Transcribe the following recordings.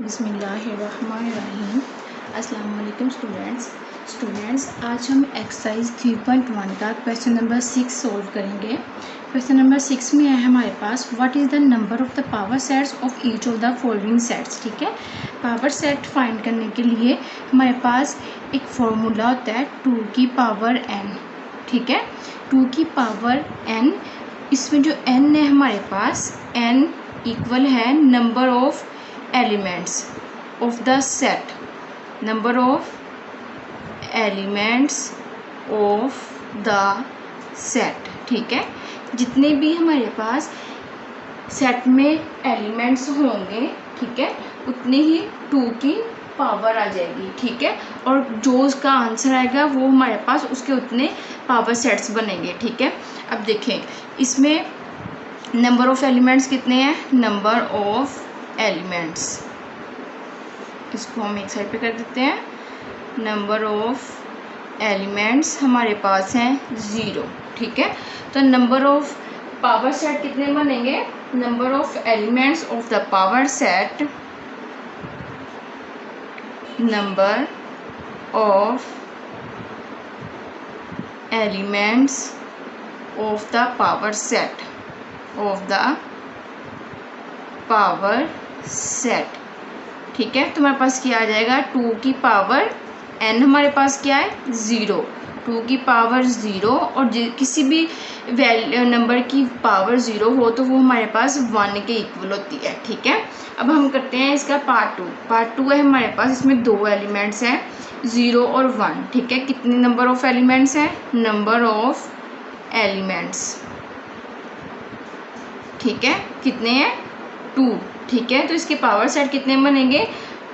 बिस्मिल्लाहिर्रहमानिर्रहीम। अस्सलाम वालेकुम स्टूडेंट्स, आज हम एक्सरसाइज 3.1 का क्वेश्चन नंबर 6 सोल्व करेंगे। क्वेश्चन नंबर 6 में है हमारे पास what is the number of the power sets of each of the following sets. ठीक है, पावर सेट फाइंड करने के लिए हमारे पास एक फॉर्मूला होता है 2 की पावर n। ठीक है, 2 की पावर n, इसमें जो n है हमारे पास n इक्वल है number of elements of the set, number of elements of the set. ठीक है, जितने भी हमारे पास सेट में एलिमेंट्स होंगे, ठीक है, उतने ही 2 की पावर आ जाएगी। ठीक है, और जो उसका आंसर आएगा वो हमारे पास उसके उतने पावर सेट्स बनेंगे। ठीक है, अब देखें इसमें नंबर ऑफ एलिमेंट्स कितने हैं, नंबर ऑफ एलिमेंट्स, इसको हम एक साइड पे कर देते हैं। नंबर ऑफ एलिमेंट्स हमारे पास हैं 0। ठीक है, तो नंबर ऑफ पावर सेट कितने बनेंगे, number of elements of the power set, number of elements of the power set of the power set. ठीक है, तो हमारे पास क्या आ जाएगा, 2 की पावर n हमारे पास क्या है 0, 2 की पावर 0, और किसी भी नंबर की पावर 0 हो तो वो हमारे पास 1 के इक्वल होती है। ठीक है, अब हम करते हैं इसका पार्ट 2 है हमारे पास, इसमें 2 एलिमेंट्स हैं 0 और 1। ठीक है, कितने नंबर ऑफ एलिमेंट्स हैं, नंबर ऑफ एलिमेंट्स, ठीक है, कितने हैं 2। ठीक है, तो इसके पावर सेट कितने बनेंगे,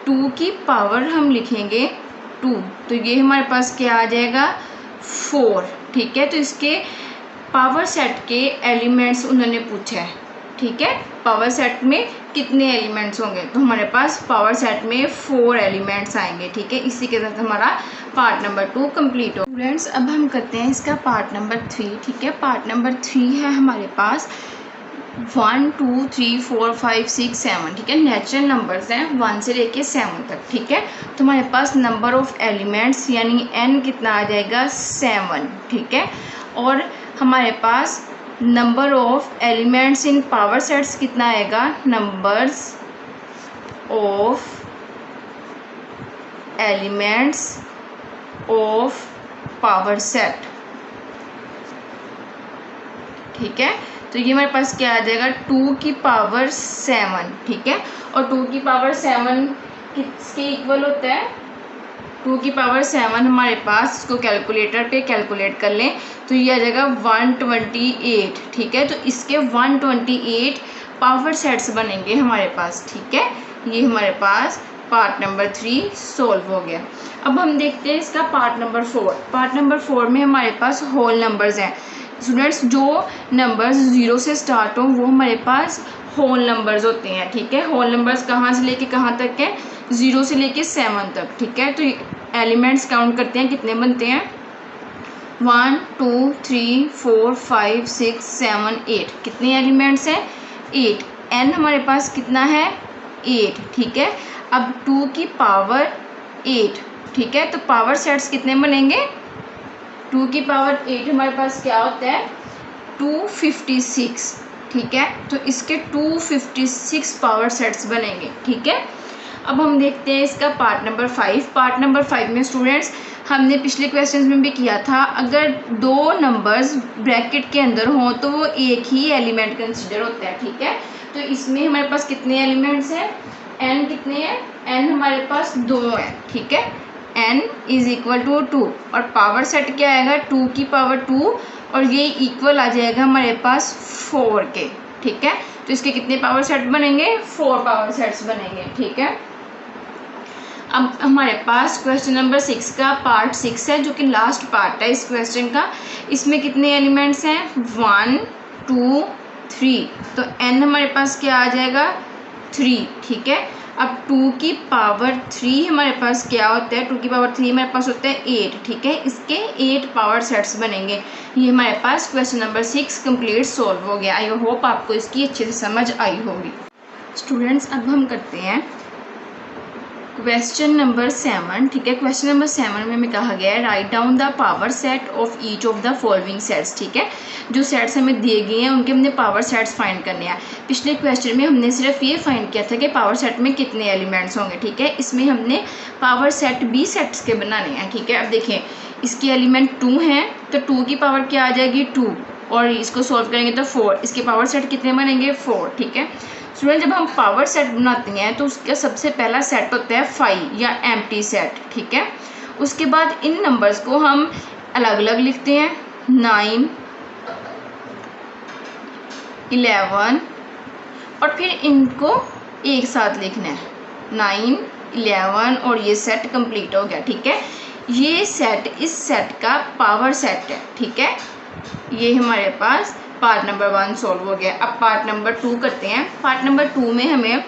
2 की पावर हम लिखेंगे 2, तो ये हमारे पास क्या आ जाएगा 4। ठीक है, तो इसके पावर सेट के एलिमेंट्स उन्होंने पूछा है। ठीक है, पावर सेट में कितने एलिमेंट्स होंगे, तो हमारे पास पावर सेट में 4 एलिमेंट्स आएंगे। ठीक है, इसी के साथ हमारा पार्ट नंबर 2 कंप्लीट हो। स्टूडेंट्स, अब हम करते हैं इसका पार्ट नंबर 3। ठीक है, पार्ट नंबर 3 है हमारे पास 1 2 3 4 5 6 7। ठीक है, नेचुरल नंबर्स हैं 1 से लेके 7 तक। ठीक है, तो हमारे पास नंबर ऑफ एलिमेंट्स यानी n कितना आ जाएगा 7। ठीक है, और हमारे पास number of elements in power sets कितना आएगा, numbers of elements of power set. ठीक है, तो ये हमारे पास क्या आ जाएगा 2 की पावर 7। ठीक है, और 2 की पावर 7 किसके इक्वल होता है, 2 की पावर 7 हमारे पास, इसको कैलकुलेटर पे कैलकुलेट कर लें तो ये आ जाएगा 128। ठीक है, तो इसके 128 पावर सेट्स बनेंगे हमारे पास। ठीक है, ये हमारे पास पार्ट नंबर 3 सोल्व हो गया। अब हम देखते हैं इसका पार्ट नंबर 4। पार्ट नंबर 4 में हमारे पास होल नंबर्स हैं। स्टूडेंट्स, जो नंबर्स 0 से स्टार्ट हो वो हमारे पास होल नंबर्स होते हैं। ठीक है, होल नंबर्स कहाँ से लेके कहाँ तक है, 0 से लेके 7 तक। ठीक है, तो एलिमेंट्स काउंट करते हैं कितने बनते हैं, 1 2 3 4 5 6 7 8। कितने एलिमेंट्स हैं 8। n हमारे पास कितना है 8। ठीक है, अब 2 की पावर 8। ठीक है, तो पावर सेट्स कितने बनेंगे, 2 की पावर 8 हमारे पास क्या होता है 256। ठीक है, तो इसके 256 पावर सेट्स बनेंगे। ठीक है, अब हम देखते हैं इसका पार्ट नंबर 5। पार्ट नंबर 5 में स्टूडेंट्स हमने पिछले क्वेश्चंस में भी किया था, अगर 2 नंबर्स ब्रैकेट के अंदर हों तो वो एक ही एलिमेंट कंसिडर होता है। ठीक है, तो इसमें हमारे पास कितने एलिमेंट्स हैं, n कितने हैं, n हमारे पास 2 हैं। ठीक है, n इज इक्वल टू 2, और पावर सेट क्या आएगा 2 की पावर 2, और ये इक्वल आ जाएगा हमारे पास 4 के। ठीक है, तो इसके कितने पावर सेट बनेंगे, 4 पावर सेट्स बनेंगे। ठीक है, अब हमारे पास क्वेश्चन नंबर 6 का पार्ट 6 है, जो कि लास्ट पार्ट है इस क्वेश्चन का। इसमें कितने एलिमेंट्स हैं 1 2 3, तो n हमारे पास क्या आ जाएगा 3। ठीक है, अब 2 की पावर 3 हमारे पास क्या होता है, 2 की पावर 3 हमारे पास होता है 8। ठीक है, इसके 8 पावर सेट्स बनेंगे। ये हमारे पास क्वेश्चन नंबर 6 कंप्लीट सोल्व हो गया। आई होप आपको इसकी अच्छे से समझ आई होगी। स्टूडेंट्स, अब हम करते हैं क्वेश्चन नंबर 7, ठीक है। क्वेश्चन नंबर 7 में हमें कहा गया है write down the power set of each of the following sets, ठीक है। जो सेट्स हमें दिए गए हैं उनके हमने पावर सेट्स फाइंड करने हैं। पिछले क्वेश्चन में हमने सिर्फ ये फाइंड किया था कि पावर सेट में कितने एलिमेंट्स होंगे, ठीक है। इसमें हमने पावर सेट भी सेट्स के बनाने हैं, ठीक है। अब देखें इसके एलिमेंट 2 हैं तो 2 की पावर क्या आ जाएगी 2, और इसको सॉल्व करेंगे तो 4। इसके पावर सेट कितने बनेंगे 4, ठीक है। स्टूडेंट जब हम पावर सेट बनाते हैं तो उसका सबसे पहला सेट होता है 5 या एम्प्टी सेट, ठीक है। उसके बाद इन नंबर्स को हम अलग अलग लिखते हैं 9, 11 और फिर इनको एक साथ लिखना है 9, 11 और ये सेट कंप्लीट हो गया, ठीक है। ये सेट इस सेट का पावर सेट है, ठीक है। ये हमारे पास पार्ट नंबर 1 सॉल्व हो गया। अब पार्ट नंबर 2 करते हैं। पार्ट नंबर 2 में हमें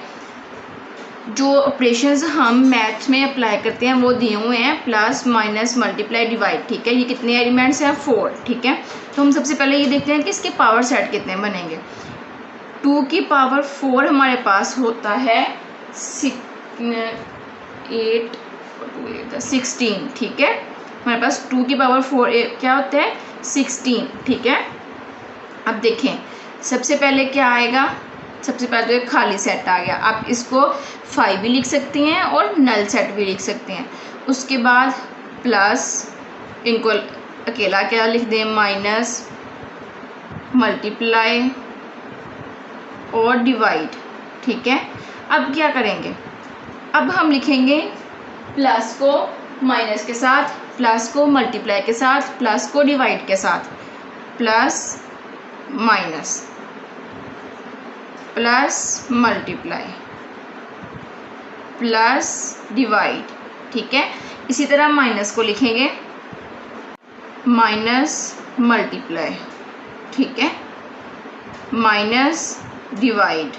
जो ऑपरेशंस हम मैथ्स में अप्लाई करते हैं वो दिए हुए हैं प्लस, माइनस, मल्टीप्लाई, डिवाइड, ठीक है। ये कितने एलिमेंट्स हैं 4, ठीक है। तो हम सबसे पहले ये देखते हैं कि इसके पावर सेट कितने बनेंगे। 2 की पावर 4 हमारे पास होता है 16, ठीक है। हमारे पास 2 की पावर 4 क्या होता है 16, ठीक है। अब देखें सबसे पहले क्या आएगा, सबसे पहले तो एक खाली सेट आ गया। आप इसको 5 भी लिख सकते हैं और नल सेट भी लिख सकते हैं। उसके बाद प्लस, इनको अकेला क्या लिख दें, माइनस, मल्टीप्लाई और डिवाइड, ठीक है। अब क्या करेंगे, अब हम लिखेंगे प्लस को माइनस के साथ, प्लस को मल्टीप्लाई के साथ, प्लस को डिवाइड के साथ, plus minus plus multiply plus divide, ठीक है। इसी तरह माइनस को लिखेंगे माइनस मल्टीप्लाई, ठीक है, माइनस डिवाइड,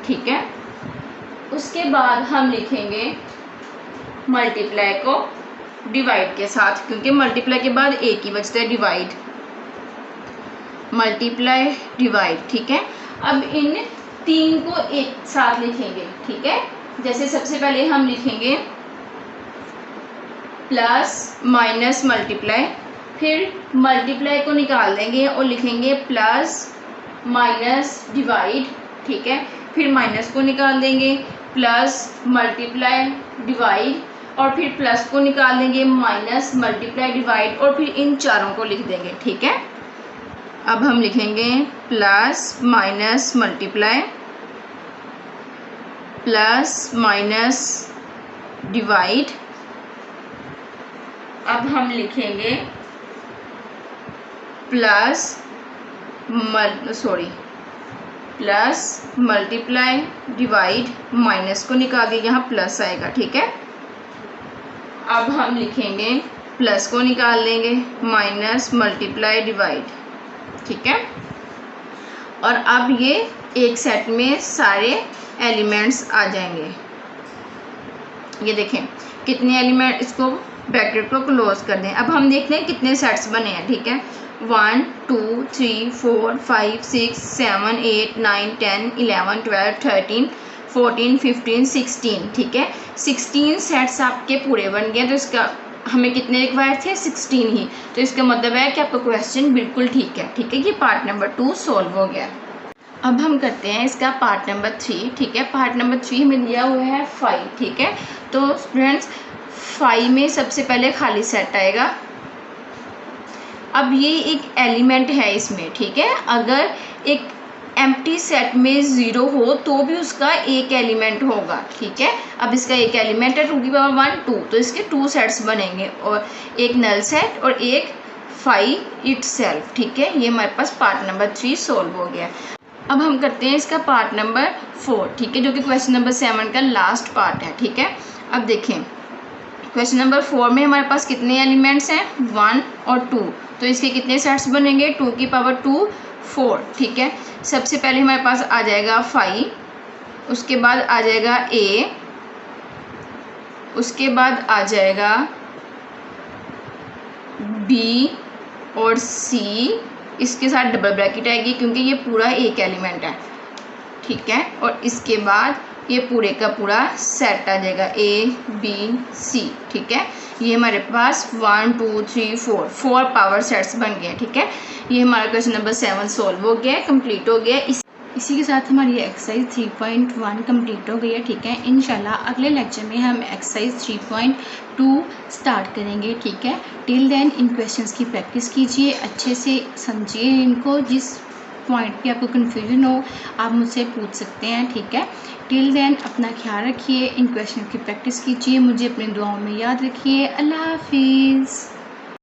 ठीक है। उसके बाद हम लिखेंगे मल्टीप्लाई को डिवाइड के साथ, क्योंकि मल्टीप्लाई के बाद एक ही बचता है डिवाइड, मल्टीप्लाई डिवाइड, ठीक है। अब इन 3 को एक साथ लिखेंगे, ठीक है। जैसे सबसे पहले हम लिखेंगे प्लस माइनस मल्टीप्लाई, फिर मल्टीप्लाई को निकाल देंगे और लिखेंगे प्लस माइनस डिवाइड, ठीक है। फिर माइनस को निकाल देंगे प्लस मल्टीप्लाई डिवाइड, और फिर प्लस को निकाल देंगे माइनस मल्टीप्लाई डिवाइड, और फिर इन चारों को लिख देंगे, ठीक है। अब हम लिखेंगे plus minus multiply plus minus divide. अब हम लिखेंगे प्लस मल्टीप्लाई डिवाइड, माइनस को निकाल के यहाँ प्लस आएगा, ठीक है। अब हम लिखेंगे प्लस को निकाल लेंगे माइनस मल्टीप्लाई डिवाइड, ठीक है। और अब ये एक सेट में सारे एलिमेंट्स आ जाएंगे। ये देखें कितने एलिमेंट, इसको ब्रैकेट को क्लोज कर दें। अब हम देखते हैं कितने सेट्स बने हैं, ठीक है। 1 2 3 4 5 6 7 8 9 10 11 12 13 14 15 16, ठीक है। 16 सेट्स आपके पूरे बन गए। तो इसका हमें कितने रिक्वायर थे 16 ही, तो इसका मतलब है कि आपका क्वेश्चन बिल्कुल ठीक है, ठीक है। ये पार्ट नंबर 2 सॉल्व हो गया। अब हम करते हैं इसका पार्ट नंबर 3, ठीक है। पार्ट नंबर 3 में दिया हुआ है 5, ठीक है। तो स्टूडेंट्स 5 में सबसे पहले खाली सेट आएगा। अब ये एक एलिमेंट है इसमें, ठीक है। अगर एक एम्प्टी सेट में 0 हो तो भी उसका एक एलिमेंट होगा, ठीक है। अब इसका एक एलिमेंट है 2 की पावर 1 2, तो इसके 2 सेट्स बनेंगे, और एक नल सेट और एक 5 इटसेल्फ, ठीक है। ये हमारे पास पार्ट नंबर 3 सॉल्व हो गया। अब हम करते हैं इसका पार्ट नंबर 4, ठीक है, जो कि क्वेश्चन नंबर 7 का लास्ट पार्ट है, ठीक है। अब देखें क्वेश्चन नंबर 4 में हमारे पास कितने एलिमेंट्स हैं 1 और 2, तो इसके कितने सेट्स बनेंगे 2 की पावर 2 4, ठीक है। सबसे पहले हमारे पास आ जाएगा 5, उसके बाद आ जाएगा A, उसके बाद आ जाएगा B और C, इसके साथ डबल ब्रैकेट आएगी क्योंकि ये पूरा एक एलिमेंट है, ठीक है। और इसके बाद ये पूरे का पूरा सेट आ जाएगा ABC, ठीक है। ये हमारे पास 1 2 3 4 पावर सेट्स बन गए, ठीक है। ये हमारा क्वेश्चन नंबर 7 सॉल्व हो गया, कंप्लीट हो गया। इसी के साथ हमारी एक्सरसाइज 3.1 कंप्लीट हो गई है, ठीक है। इंशाल्लाह अगले लेक्चर में हम एक्सरसाइज 3.2 स्टार्ट करेंगे, ठीक है। टिल देन इन क्वेश्चंस की प्रैक्टिस कीजिए, अच्छे से समझिए इनको। जिस पॉइंट पे आपको कन्फ्यूजन हो आप मुझसे पूछ सकते हैं, ठीक है। टिल देन अपना ख्याल रखिए, इन क्वेश्चन की प्रैक्टिस कीजिए, मुझे अपनी दुआओं में याद रखिए। अल्लाह हाफिज़।